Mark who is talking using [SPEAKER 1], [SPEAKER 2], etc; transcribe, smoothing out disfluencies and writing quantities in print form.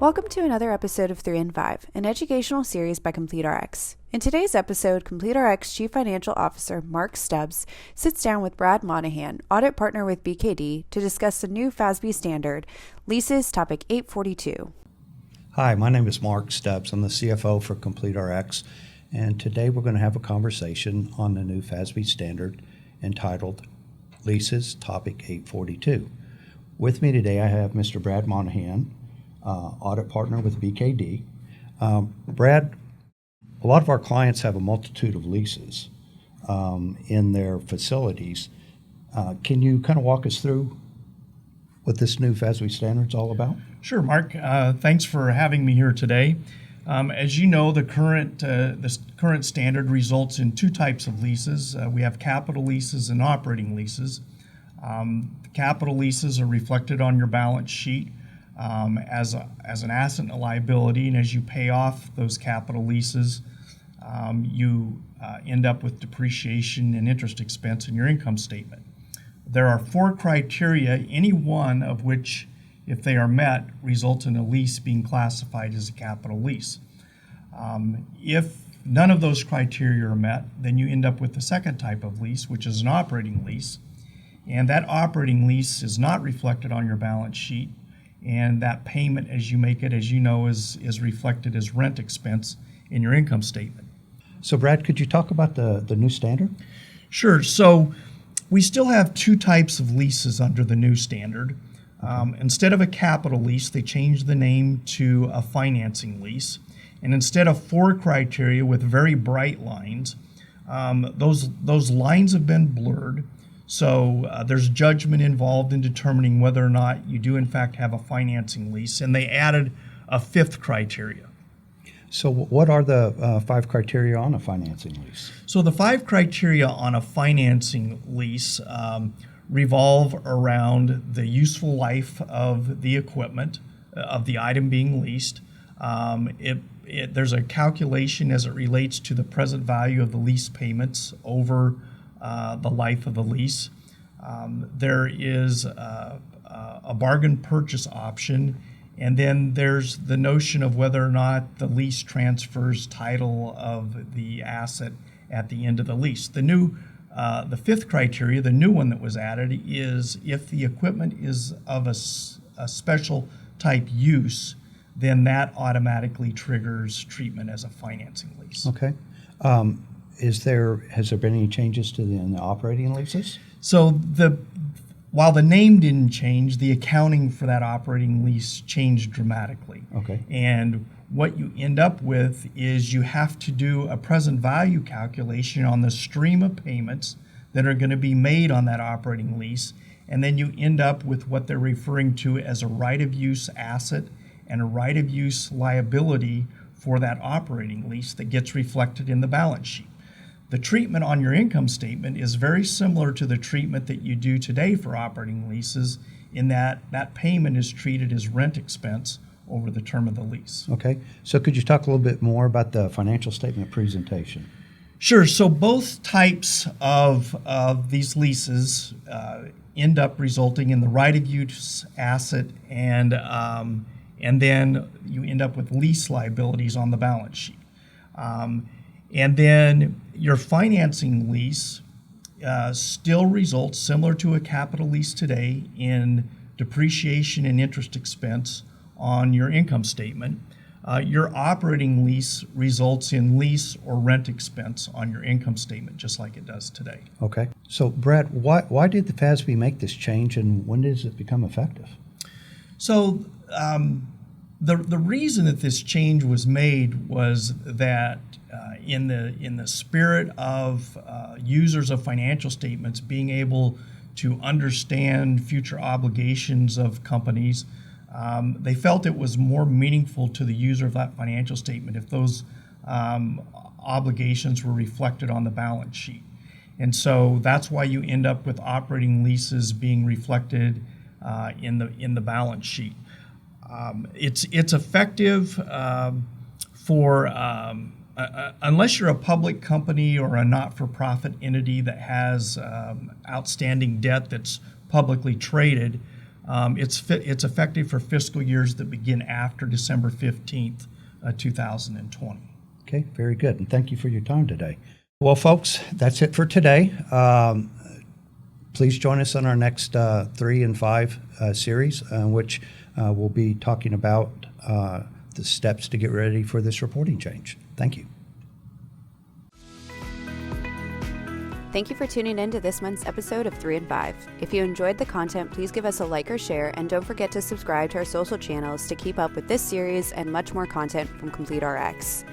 [SPEAKER 1] Welcome to another episode of 3 and 5, an educational series by CompleteRx. In today's episode, CompleteRx Chief Financial Officer Mark Stubbs sits down with Brad Monahan, audit partner with BKD, to discuss the new FASB standard, Leases, Topic 842.
[SPEAKER 2] Hi, my name is Mark Stubbs. I'm the CFO for CompleteRx, and today we're going to have a conversation on the new FASB standard entitled Leases, Topic 842. With me today, I have Mr. Brad Monahan, audit partner with BKD. Brad, a lot of our clients have a multitude of leases in their facilities. Can you kind of walk us through what this new FASB standard is all about?
[SPEAKER 3] Sure, Mark. Thanks for having me here today. As you know, the current standard results in two types of leases. We have capital leases and operating leases. The capital leases are reflected on your balance sheet as an asset and a liability, and as you pay off those capital leases, you end up with depreciation and interest expense in your income statement. There are four criteria, any one of which, if they are met, result in a lease being classified as a capital lease. If none of those criteria are met, then you end up with the second type of lease, which is an operating lease, and that operating lease is not reflected on your balance sheet. And that payment, as you make it, as you know, is reflected as rent expense in your income statement.
[SPEAKER 2] So, Brad, could you talk about the new standard?
[SPEAKER 3] Sure. So we still have two types of leases under the new standard. Instead of a capital lease, they changed the name to a financing lease. And instead of four criteria with very bright lines, those lines have been blurred. So there's judgment involved in determining whether or not you do in fact have a financing lease, and they added a fifth criteria.
[SPEAKER 2] So what are the five criteria on a financing lease?
[SPEAKER 3] So the five criteria on a financing lease revolve around the useful life of the equipment, of the item being leased. There's a calculation as it relates to the present value of the lease payments over the life of the lease. There is a bargain purchase option, and then there's the notion of whether or not the lease transfers title of the asset at the end of the lease. The fifth criteria, the new one that was added, is if the equipment is of a special type use, then that automatically triggers treatment as a financing lease.
[SPEAKER 2] Okay. Has there been any changes to the operating leases?
[SPEAKER 3] So while the name didn't change, the accounting for that operating lease changed dramatically.
[SPEAKER 2] Okay.
[SPEAKER 3] And what you end up with is you have to do a present value calculation on the stream of payments that are going to be made on that operating lease, and then you end up with what they're referring to as a right-of-use asset and a right-of-use liability for that operating lease that gets reflected in the balance sheet. The treatment on your income statement is very similar to the treatment that you do today for operating leases, in that that payment is treated as rent expense over the term of the lease.
[SPEAKER 2] Okay. So could you talk a little bit more about the financial statement presentation?
[SPEAKER 3] Sure. So both types of these leases end up resulting in the right-of-use asset, and then you end up with lease liabilities on the balance sheet. And then your financing lease still results, similar to a capital lease today, in depreciation and interest expense on your income statement. Your operating lease results in lease or rent expense on your income statement, just like it does today.
[SPEAKER 2] Okay. So, Brad, why did the FASB make this change, and when does it become effective?
[SPEAKER 3] So the reason that this change was made was that in the spirit of users of financial statements being able to understand future obligations of companies, they felt it was more meaningful to the user of that financial statement if those obligations were reflected on the balance sheet. And so that's why you end up with operating leases being reflected in the balance sheet. It's effective for unless you're a public company or a not-for-profit entity that has outstanding debt that's publicly traded. It's effective for fiscal years that begin after December 15th, 2020.
[SPEAKER 2] Okay, very good. And thank you for your time today. Well, folks, that's it for today. Please join us on our next 3 and 5 series, which we'll be talking about the steps to get ready for this reporting change. Thank you.
[SPEAKER 1] Thank you for tuning in to this month's episode of 3 and 5. If you enjoyed the content, please give us a like or share, and don't forget to subscribe to our social channels to keep up with this series and much more content from CompleteRx.